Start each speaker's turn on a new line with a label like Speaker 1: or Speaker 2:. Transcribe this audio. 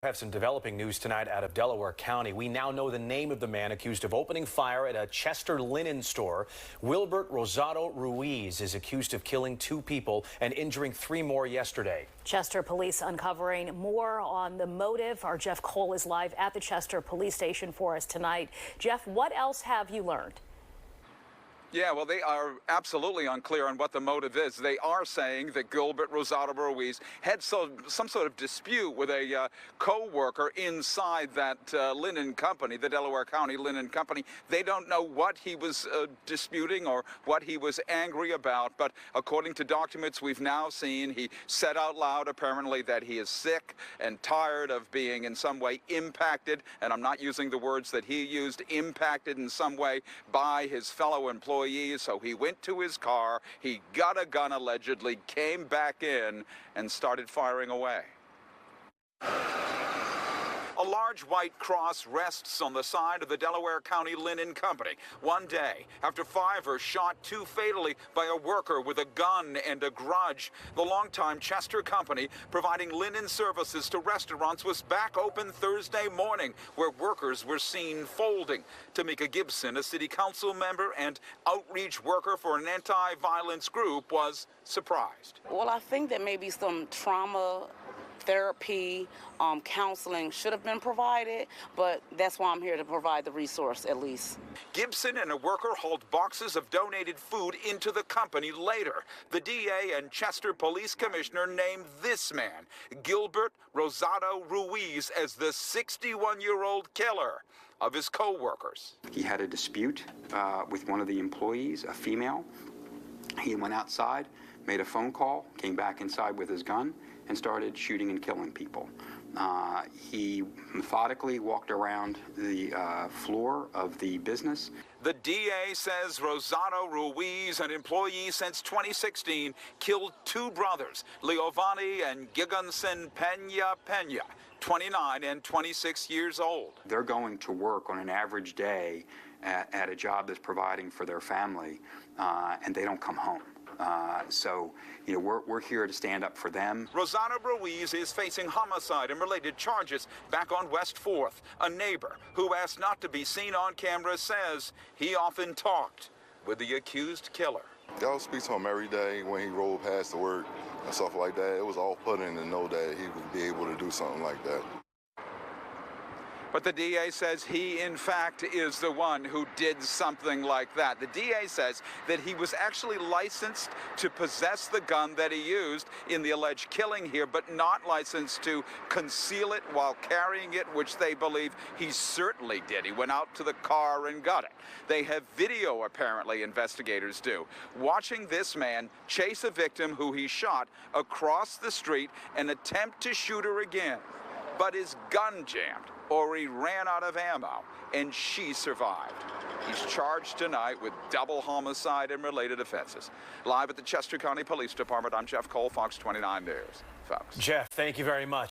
Speaker 1: We have some developing news tonight out of Delaware County. We now know the name of the man accused of opening fire at a Chester linen store. Wilbert Rosado-Ruiz is accused of killing 2 people and injuring 3 more yesterday.
Speaker 2: Chester police uncovering more on the motive. Our Jeff Cole is live at the Chester police station for us tonight. Jeff, what else have you learned?
Speaker 3: Yeah, well, they are absolutely unclear on what the motive is. They are saying that Wilbert Rosado-Ruiz had some sort of dispute with a co-worker inside that linen company, the Delaware County Linen Company. They don't know what he was disputing or what he was angry about, but according to documents we've now seen, he said out loud apparently that he is sick and tired of being in some way impacted, and I'm not using the words that he used, impacted in some way by his fellow employees. So he went to his car, he got a gun allegedly, came back in, and started firing away. A large white cross rests on the side of the Delaware County Linen Company. One day, after 5 were shot, 2 fatally by a worker with a gun and a grudge. The longtime Chester company providing linen services to restaurants was back open Thursday morning, where workers were seen folding. Tamika Gibson, a city council member and outreach worker for an anti-violence group, was surprised.
Speaker 4: Well, I think that maybe some trauma therapy, counseling should have been provided, but that's why I'm here to provide the resource at least.
Speaker 3: Gibson and a worker hauled boxes of donated food into the company later. The DA and Chester Police Commissioner named this man, Wilbert Rosado-Ruiz, as the 61-year-old killer of his co-workers.
Speaker 5: He had a dispute with one of the employees, a female. He went outside, made a phone call, came back inside with his gun, and started shooting and killing people. He methodically walked around the floor of the business.
Speaker 3: The DA says Rosado-Ruiz, an employee since 2016, killed 2 brothers, Leovani and Gigonson Pena, 29 and 26 years old.
Speaker 5: They're going to work on an average day at a job that's providing for their family, and they don't come home. So, you know, we're here to stand up for them.
Speaker 3: Rosado-Ruiz is facing homicide and related charges back on West 4th. A neighbor who asked not to be seen on camera says he often talked with the accused killer.
Speaker 6: I would speak to him every day when he rolled past to work and stuff like that. It was off-putting to know that he would be able to do something like that.
Speaker 3: But the DA says he, in fact, is the one who did something like that. The DA says that he was actually licensed to possess the gun that he used in the alleged killing here, but not licensed to conceal it while carrying it, which they believe he certainly did. He went out to the car and got it. They have video, apparently, investigators do, watching this man chase a victim who he shot across the street and attempt to shoot her again. But his gun jammed, or he ran out of ammo, and she survived. He's charged tonight with double homicide and related offenses. Live at the Chester County Police Department, I'm Jeff Cole, Fox 29 News. Folks.
Speaker 1: Jeff, thank you very much.